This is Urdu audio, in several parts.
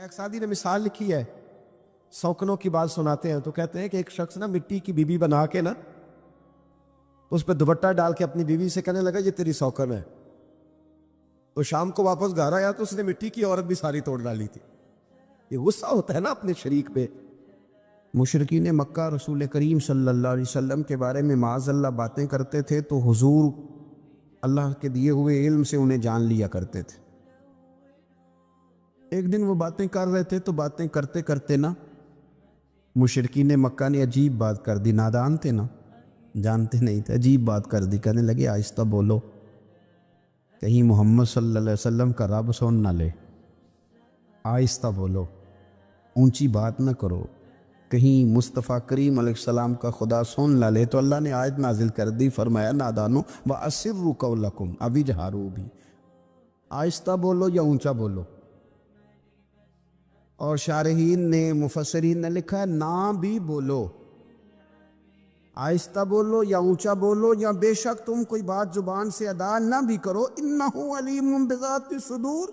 ایک سادی نے مثال لکھی ہے، سوکنوں کی بات سناتے ہیں تو کہتے ہیں کہ ایک شخص نا مٹی کی بیوی بنا کے نا اس پہ دوپٹہ ڈال کے اپنی بیوی سے کہنے لگا یہ تیری سوکن ہے. تو شام کو واپس گھر آیا تو اس نے مٹی کی عورت بھی ساری توڑ ڈالی تھی. یہ غصہ ہوتا ہے نا اپنے شریک پہ. مشرکین مکہ رسول کریم صلی اللہ علیہ وسلم کے بارے میں معاذ اللہ باتیں کرتے تھے تو حضور اللہ کے دیے ہوئے علم سے انہیں جان لیا کرتے تھے. ایک دن وہ باتیں کر رہے تھے تو باتیں کرتے کرتے نا مشرکین مکہ نے عجیب بات کر دی. نادان تھے نا، جانتے نہیں تھے، عجیب بات کر دی. کہنے لگے آہستہ بولو، کہیں محمد صلی اللہ علیہ وسلم کا رب سن نہ لے. آہستہ بولو، اونچی بات نہ کرو، کہیں مصطفیٰ کریم علیہ السلام کا خدا سن نہ لے. تو اللہ نے آیت نازل کر دی، فرمایا نادانو وَأَسِرُّوا قَوْلَكُمْ اب اجہاروا بھی، آہستہ بولو یا اونچا بولو. اور شارحین نے مفسرین نے لکھا ہے نہ بھی بولو، آہستہ بولو یا اونچا بولو یا بے شک تم کوئی بات زبان سے ادا نہ بھی کرو. اِنَّهُ عَلِيمٌ بِذَاتِ الصُّدُورِ،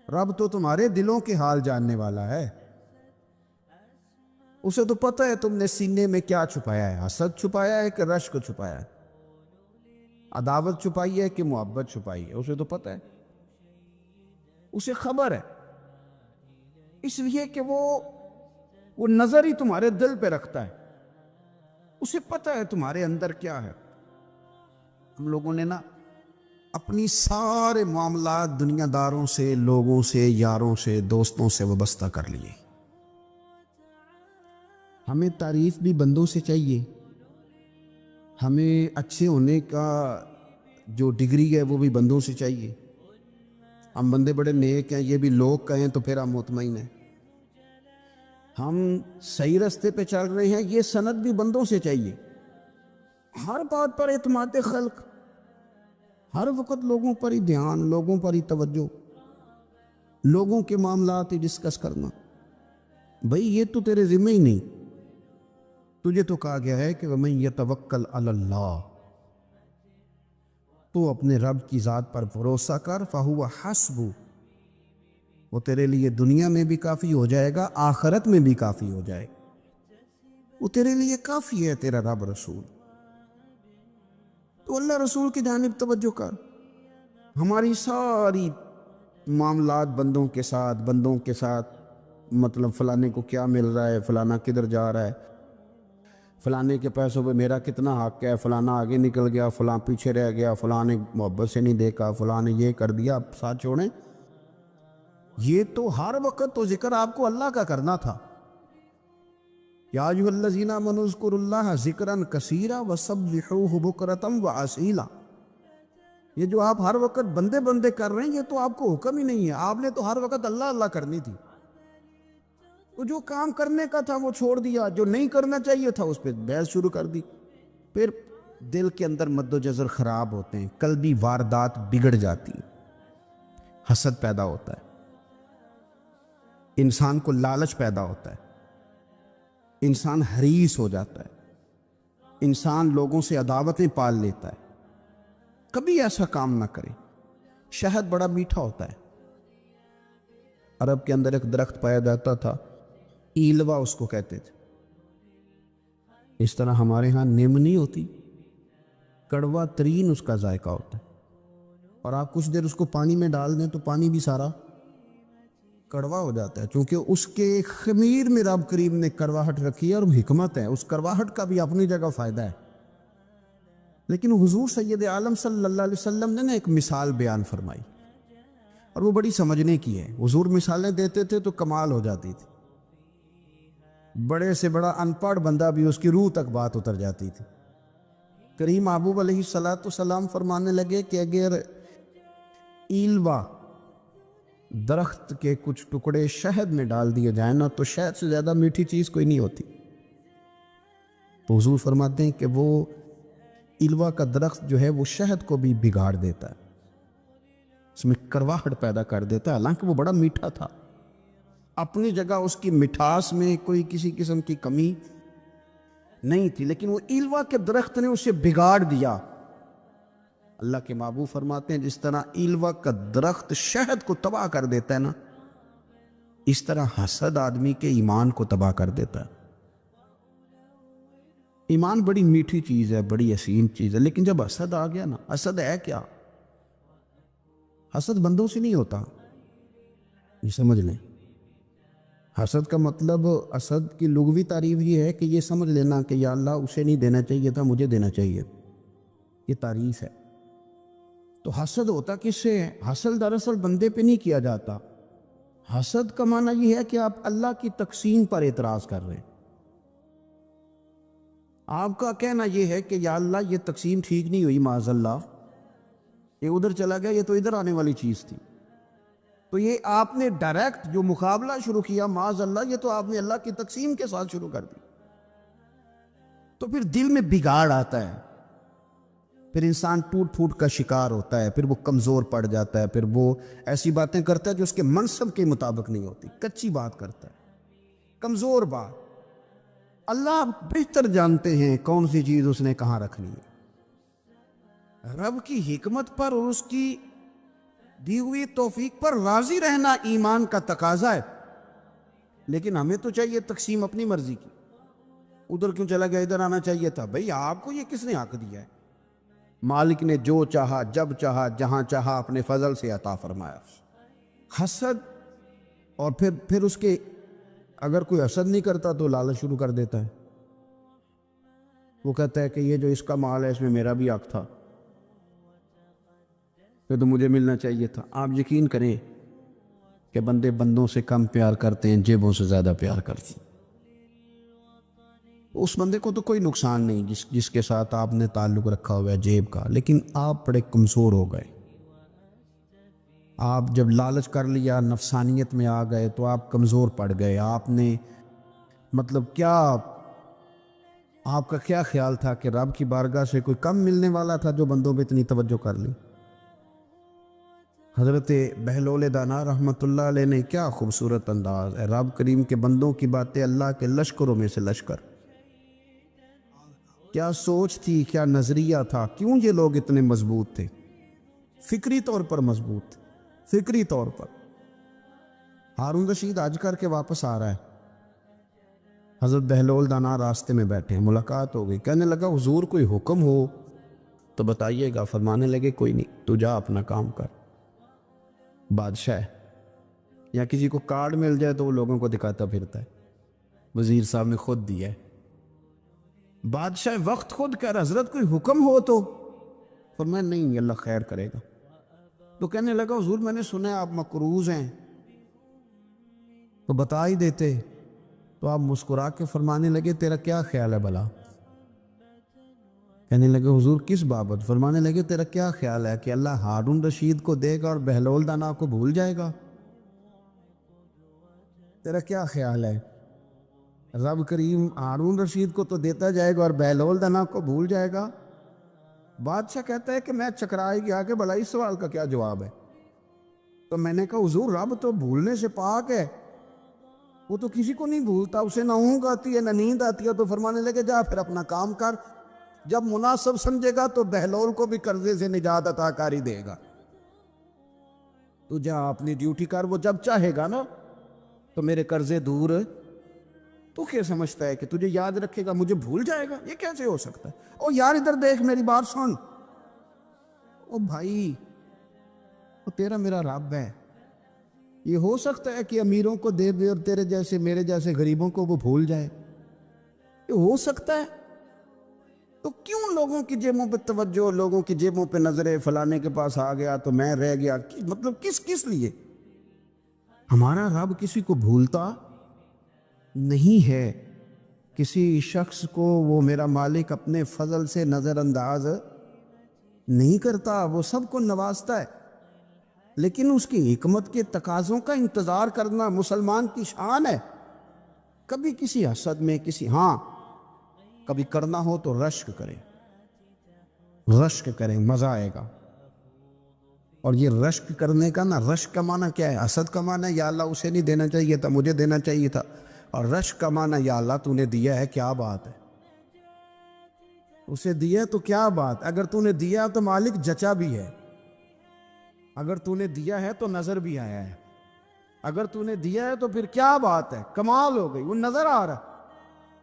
رب تو تمہارے دلوں کے حال جاننے والا ہے، اسے تو پتہ ہے تم نے سینے میں کیا چھپایا ہے. حسد چھپایا ہے کہ رشک چھپایا ہے، عداوت چھپائی ہے کہ محبت چھپائی ہے، اسے تو پتہ ہے، اسے خبر ہے. اس لیے کہ وہ نظر ہی تمہارے دل پہ رکھتا ہے، اسے پتہ ہے تمہارے اندر کیا ہے. ہم لوگوں نے نا اپنی سارے معاملات دنیا داروں سے، لوگوں سے، یاروں سے، دوستوں سے وابستہ کر لیے. ہمیں تعریف بھی بندوں سے چاہیے، ہمیں اچھے ہونے کا جو ڈگری ہے وہ بھی بندوں سے چاہیے. ہم بندے بڑے نیک ہیں یہ بھی لوگ کہیں تو پھر ہم مطمئن ہیں. ہم صحیح رستے پہ چل رہے ہیں یہ سند بھی بندوں سے چاہیے. ہر بات پر اعتماد خلق، ہر وقت لوگوں پر ہی دھیان، لوگوں پر ہی توجہ، لوگوں کے معاملات ہی ڈسکس کرنا. بھئی یہ تو تیرے ذمہ ہی نہیں. تجھے تو کہا گیا ہے کہ وَمَن يَتَوَکَّلْ عَلَى اللَّهِ، تو اپنے رب کی ذات پر بھروسہ کر. فَهُوَ حَسْبُهُ، وہ تیرے لیے دنیا میں بھی کافی ہو جائے گا، آخرت میں بھی کافی ہو جائے گا. وہ تیرے لیے کافی ہے تیرا رب رسول. تو اللہ رسول کی جانب توجہ کر. ہماری ساری معاملات بندوں کے ساتھ مطلب فلانے کو کیا مل رہا ہے، فلانا کدھر جا رہا ہے، فلانے کے پیسوں پہ میرا کتنا حق ہے، فلانا آگے نکل گیا، فلاں پیچھے رہ گیا، فلاں نے محبت سے نہیں دیکھا، فلاں نے یہ کر دیا. اب ساتھ چھوڑیں، یہ تو ہر وقت تو ذکر آپ کو اللہ کا کرنا تھا. یا ایھا الذین آمنوا اذکروا اللہ ذکرا کثیرا وسبحوہ بکرۃ واسیلا. یہ جو آپ ہر وقت بندے بندے کر رہے ہیں یہ تو آپ کو حکم ہی نہیں ہے. آپ نے تو ہر وقت اللہ اللہ کرنی تھی. تو جو کام کرنے کا تھا وہ چھوڑ دیا، جو نہیں کرنا چاہیے تھا اس پہ بحث شروع کر دی. پھر دل کے اندر مد و جزر خراب ہوتے ہیں، قلبی واردات بگڑ جاتی ہیں، حسد پیدا ہوتا ہے، انسان کو لالچ پیدا ہوتا ہے، انسان حریص ہو جاتا ہے، انسان لوگوں سے عداوتیں پال لیتا ہے. کبھی ایسا کام نہ کرے. شہد بڑا میٹھا ہوتا ہے. عرب کے اندر ایک درخت پایا جاتا تھا، ایلوا اس کو کہتے تھے. اس طرح ہمارے ہاں نیم نہیں ہوتی، کڑوا ترین اس کا ذائقہ ہوتا ہے. اور آپ کچھ دیر اس کو پانی میں ڈال دیں تو پانی بھی سارا کڑوا ہو جاتا ہے، چونکہ اس کے خمیر میں رب کریم نے کڑواہٹ رکھی ہے اور حکمت ہے. اس کڑواہٹ کا بھی اپنی جگہ فائدہ ہے. لیکن حضور سید عالم صلی اللہ علیہ وسلم نے ایک مثال بیان فرمائی اور وہ بڑی سمجھنے کی ہے. حضور مثالیں دیتے تھے تو کمال ہو جاتی تھی. بڑے سے بڑا ان پڑھ بندہ بھی اس کی روح تک بات اتر جاتی تھی. کریم محبوب علیہ السلام فرمانے لگے کہ اگر ایلوا درخت کے کچھ ٹکڑے شہد میں ڈال دیے جائیں نا تو شہد سے زیادہ میٹھی چیز کوئی نہیں ہوتی. تو حضور فرماتے ہیں کہ وہ ایلوا کا درخت جو ہے وہ شہد کو بھی بگاڑ دیتا ہے، اس میں کرواہٹ پیدا کر دیتا ہے. حالانکہ وہ بڑا میٹھا تھا، اپنی جگہ اس کی مٹھاس میں کوئی کسی قسم کی کمی نہیں تھی، لیکن وہ ایلوا کے درخت نے اسے بگاڑ دیا. اللہ کے محبوب فرماتے ہیں جس طرح ایلوا کا درخت شہد کو تباہ کر دیتا ہے نا، اس طرح حسد آدمی کے ایمان کو تباہ کر دیتا ہے۔ ایمان بڑی میٹھی چیز ہے، بڑی حسین چیز ہے، لیکن جب حسد آ گیا نا، حسد ہے کیا؟ حسد بندوں سے نہیں ہوتا، یہ سمجھ لیں۔ حسد کا مطلب، حسد کی لغوی تعریف یہ ہے کہ یہ سمجھ لینا کہ یا اللہ اسے نہیں دینا چاہیے تھا، مجھے دینا چاہیے، یہ تعریف ہے۔ تو حسد ہوتا کس سے ہے؟ حسد دراصل بندے پہ نہیں کیا جاتا۔ حسد کا معنی یہ ہے کہ آپ اللہ کی تقسیم پر اعتراض کر رہے ہیں۔ آپ کا کہنا یہ ہے کہ یا اللہ یہ تقسیم ٹھیک نہیں ہوئی، معاذ اللہ، یہ ادھر چلا گیا، یہ تو ادھر آنے والی چیز تھی۔ تو یہ آپ نے ڈائریکٹ جو مقابلہ شروع کیا، معاذ اللہ، یہ تو آپ نے اللہ کی تقسیم کے ساتھ شروع کر دی۔ تو پھر دل میں بگاڑ آتا ہے، پھر انسان ٹوٹ پھوٹ کا شکار ہوتا ہے، پھر وہ کمزور پڑ جاتا ہے، پھر وہ ایسی باتیں کرتا ہے جو اس کے منصب کے مطابق نہیں ہوتی، کچی بات کرتا ہے، کمزور بات۔ اللہ بہتر جانتے ہیں کون سی چیز اس نے کہاں رکھنی ہے۔ رب کی حکمت پر اور اس کی دی ہوئی توفیق پر راضی رہنا ایمان کا تقاضا ہے، لیکن ہمیں تو چاہیے تقسیم اپنی مرضی کی۔ ادھر کیوں چلا گیا، ادھر آنا چاہیے تھا؟ بھئی آپ کو یہ کس نے حق دیا ہے؟ مالک نے جو چاہا، جب چاہا، جہاں چاہا اپنے فضل سے عطا فرمایا۔ حسد، اور پھر اس کے اگر کوئی حسد نہیں کرتا تو لالچ شروع کر دیتا ہے۔ وہ کہتا ہے کہ یہ جو اس کا مال ہے اس میں میرا بھی حق تھا، یہ تو مجھے ملنا چاہیے تھا۔ آپ یقین کریں کہ بندے بندوں سے کم پیار کرتے ہیں، جیبوں سے زیادہ پیار کرتے ہیں۔ اس بندے کو تو کوئی نقصان نہیں جس کے ساتھ آپ نے تعلق رکھا ہوا ہے جیب کا، لیکن آپ بڑے کمزور ہو گئے۔ آپ جب لالچ کر لیا، نفسانیت میں آ گئے تو آپ کمزور پڑ گئے۔ آپ نے مطلب کیا، آپ کا کیا خیال تھا کہ رب کی بارگاہ سے کوئی کم ملنے والا تھا جو بندوں پہ اتنی توجہ کر لی؟ حضرت بہلول دانا رحمۃ اللہ علیہ نے کیا خوبصورت انداز ہے، رب کریم کے بندوں کی باتیں اللہ کے لشکروں میں سے لشکر۔ کیا سوچ تھی، کیا نظریہ تھا، کیوں یہ لوگ اتنے مضبوط تھے؟ فکری طور پر مضبوط تھے، فکری طور پر۔ ہارون رشید حج کر کے واپس آ رہا ہے، حضرت بہلول دانا راستے میں بیٹھے ہیں، ملاقات ہو گئی۔ کہنے لگا حضور کوئی حکم ہو تو بتائیے گا۔ فرمانے لگے کوئی نہیں، تو جا اپنا کام کر۔ بادشاہ یا کسی کو کارڈ مل جائے تو وہ لوگوں کو دکھاتا پھرتا ہے، وزیر صاحب نے خود دیا ہے۔ بادشاہ وقت خود کہہ رہا حضرت کوئی حکم ہو تو؟ فرمایا نہیں، اللہ خیر کرے گا۔ تو کہنے لگا حضور میں نے سنا ہے آپ مقروض ہیں، تو بتا ہی دیتے۔ تو آپ مسکرا کے فرمانے لگے تیرا کیا خیال ہے بھلا؟ کہنے لگے حضور کس بابت؟ فرمانے لگے تیرا کیا خیال ہے کہ اللہ ہارون رشید کو دے گا اور بہلول دانا کو بھول جائے گا؟ تیرا کیا خیال ہے؟ رب کریم ہارون رشید کو تو دیتا جائے گا اور بہلول دانا کو بھول جائے گا؟ بادشاہ کہتا ہے کہ میں چکرائے گیا کہ بھلا اس سوال کا کیا جواب ہے؟ تو میں نے کہا حضور رب تو بھولنے سے پاک ہے، وہ تو کسی کو نہیں بھولتا، اسے نہ اونگ آتی ہے نہ نیند آتی ہے۔ تو فرمانے لگے جا پھر اپنا کام کر، جب مناسب سمجھے گا تو بہلول کو بھی قرضے سے نجات عطا کاری دے گا، تو جا اپنی ڈیوٹی کر، وہ جب چاہے گا نا تو میرے قرضے دور۔ تو کیا سمجھتا ہے کہ تجھے یاد رکھے گا، مجھے بھول جائے گا؟ یہ کیسے ہو سکتا ہے؟ او یار ادھر دیکھ، میری بات سن۔ او بھائی، وہ تیرا میرا رب ہے، یہ ہو سکتا ہے کہ امیروں کو دے دے اور تیرے جیسے میرے جیسے غریبوں کو وہ بھول جائے؟ یہ ہو سکتا ہے؟ تو کیوں لوگوں کی جیبوں پہ توجہ، لوگوں کی جیبوں پہ نظریں، فلانے کے پاس آ گیا تو میں رہ گیا؟ مطلب کس لیے؟ ہمارا رب کسی کو بھولتا نہیں ہے، کسی شخص کو وہ میرا مالک اپنے فضل سے نظر انداز نہیں کرتا، وہ سب کو نوازتا ہے، لیکن اس کی حکمت کے تقاضوں کا انتظار کرنا مسلمان کی شان ہے۔ کبھی کسی حسد میں کبھی کرنا ہو تو رشک کریں، مزہ آئے گا۔ اور یہ رشک کرنے کا نا، رشک کا معنی کیا ہے؟ حسد کا معنی یا اللہ اسے نہیں دینا چاہیے تھا، مجھے دینا چاہیے تھا، اور رشک کا معنی یا اللہ تو نے دیا ہے، کیا بات ہے، اسے دیا تو کیا بات، اگر تو نے دیا تو مالک جچا بھی ہے، اگر تو نے دیا ہے تو نظر بھی آیا ہے۔ اگر تو نے دیا ہے تو پھر کیا بات ہے، کمال ہو گئی، وہ نظر آ رہا ہے۔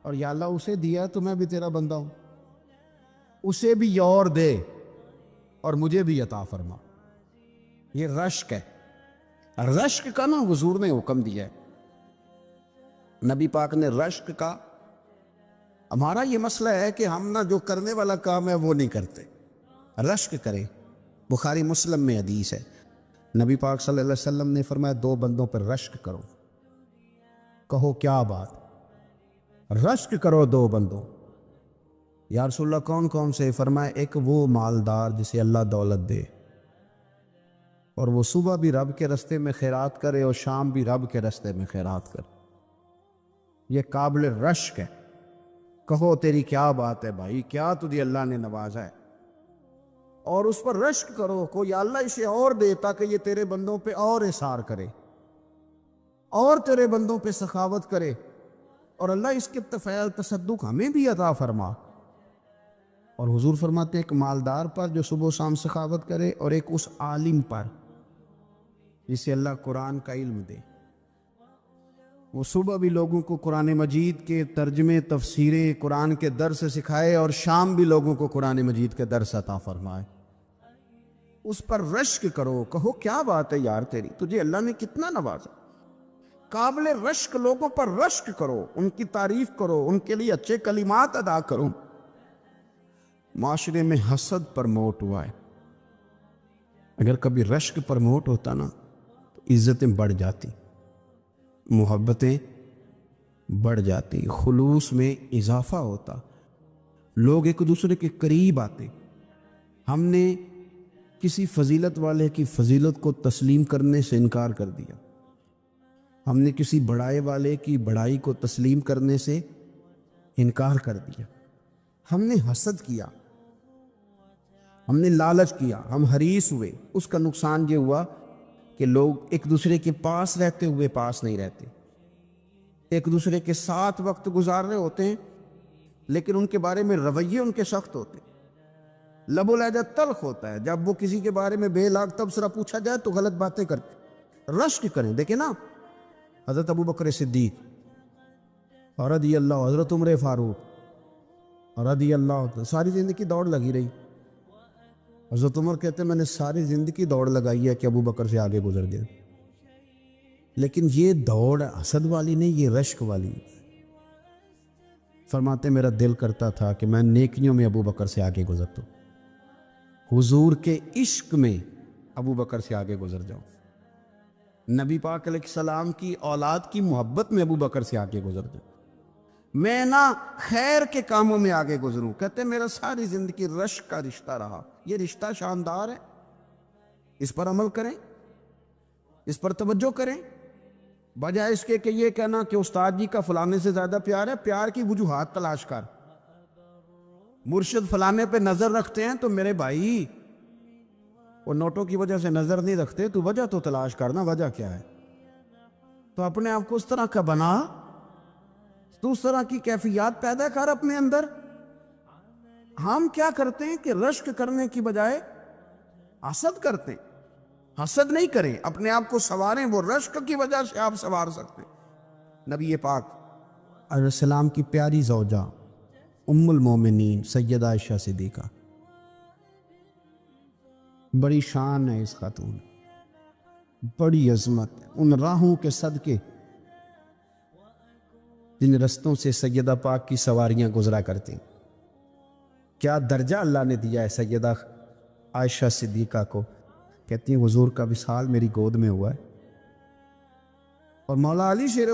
اور یا اللہ اسے دیا ہے تو میں بھی تیرا بندہ ہوں، اسے بھی اور دے اور مجھے بھی عطا فرما۔ یہ رشک ہے، رشک کا نا حضور نے حکم دیا ہے، نبی پاک نے رشک کا۔ ہمارا یہ مسئلہ ہے کہ ہم نا جو کرنے والا کام ہے وہ نہیں کرتے، رشک کریں۔ بخاری مسلم میں حدیث ہے، نبی پاک صلی اللہ علیہ وسلم نے فرمایا 2 بندوں پر رشک کرو۔ کہو کیا بات، رشک کرو 2 بندوں۔ یا رسول اللہ کون کون سے؟ فرمایا ایک وہ مالدار جسے اللہ دولت دے اور وہ صبح بھی رب کے رستے میں خیرات کرے اور شام بھی رب کے رستے میں خیرات کرے، یہ قابل رشک ہے۔ کہو تیری کیا بات ہے بھائی، کیا تجھے اللہ نے نوازا ہے، اور اس پر رشک کرو، کوئی اللہ اسے اور دے تاکہ یہ تیرے بندوں پہ اور احسار کرے اور تیرے بندوں پہ سخاوت کرے، اور اللہ اس کے فعل تصدق ہمیں بھی عطا فرما۔ اور حضور فرماتے ہیں ایک مالدار پر جو صبح و شام سخاوت کرے، اور ایک اس عالم پر جسے اللہ قرآن کا علم دے، وہ صبح بھی لوگوں کو قرآن مجید کے ترجمے تفسیریں قرآن کے درس سکھائے اور شام بھی لوگوں کو قرآن مجید کے درس عطا فرمائے۔ اس پر رشک کرو، کہو کیا بات ہے یار تیری، تجھے اللہ نے کتنا نوازا۔ قابل رشک لوگوں پر رشک کرو، ان کی تعریف کرو، ان کے لیے اچھے کلمات ادا کرو۔ معاشرے میں حسد پرموٹ ہوا ہے، اگر کبھی رشک پرموٹ ہوتا نا تو عزتیں بڑھ جاتی، محبتیں بڑھ جاتی، خلوص میں اضافہ ہوتا، لوگ ایک دوسرے کے قریب آتے۔ ہم نے کسی فضیلت والے کی فضیلت کو تسلیم کرنے سے انکار کر دیا، ہم نے کسی بڑائی والے کی بڑائی کو تسلیم کرنے سے انکار کر دیا، ہم نے حسد کیا، ہم نے لالچ کیا، ہم حریص ہوئے۔ اس کا نقصان یہ ہوا کہ لوگ ایک دوسرے کے پاس رہتے ہوئے پاس نہیں رہتے، ایک دوسرے کے ساتھ وقت گزار رہے ہوتے ہیں لیکن ان کے بارے میں رویے ان کے سخت ہوتے، لب و لہجہ تلخ ہوتا ہے، جب وہ کسی کے بارے میں بے لاگ تبصرہ پوچھا جائے تو غلط باتیں کرتے۔ رشک کریں، دیکھیں نا حضرت ابو بکر صدیق رضی اللہ، حضرت عمر فاروق رضی اللہ، ساری زندگی دوڑ لگی رہی۔ حضرت عمر کہتے ہیں میں نے ساری زندگی دوڑ لگائی ہے کہ ابو بکر سے آگے گزر گئے، لیکن یہ دوڑ حسد والی نہیں، یہ رشک والی۔ فرماتے میرا دل کرتا تھا کہ میں نیکیوں میں ابو بکر سے آگے گزرتا ہوں، حضور کے عشق میں ابو بکر سے آگے گزر جاؤں، نبی پاک علیہ السلام کی اولاد کی محبت میں ابو بکر سے آگے گزر جاؤں، میں نہ خیر کے کاموں میں آگے گزروں۔ کہتے میرا ساری زندگی رشک کا رشتہ رہا، یہ رشتہ شاندار ہے، اس پر عمل کریں، اس پر توجہ کریں، بجائے اس کے کہ یہ کہنا کہ استاد جی کا فلانے سے زیادہ پیار ہے۔ پیار کی وجوہات تلاش کر، مرشد فلانے پہ نظر رکھتے ہیں تو میرے بھائی وہ نوٹوں کی وجہ سے نظر نہیں رکھتے، تو وجہ تو تلاش کرنا، وجہ کیا ہے؟ تو اپنے آپ کو اس طرح کا بنا، تو اس طرح کی کیفیات پیدا کر اپنے اندر۔ ہم کیا کرتے ہیں کہ رشک کرنے کی بجائے حسد کرتے ہیں۔ حسد نہیں کریں، اپنے آپ کو سنواریں، وہ رشک کی وجہ سے آپ سنوار سکتے ہیں۔ نبی پاک علیہ السلام کی پیاری زوجہ ام المومنین سیدہ عائشہ صدیقہ، بڑی شان ہے اس خاتون، بڑی عظمت ہے ان راہوں کے صدقے جن رستوں سے سیدہ پاک کی سواریاں گزرا کرتی ہیں۔ کیا درجہ اللہ نے دیا ہے سیدہ عائشہ صدیقہ کو، کہتی ہیں حضور کا وصال میری گود میں ہوا ہے، اور مولا علی شیر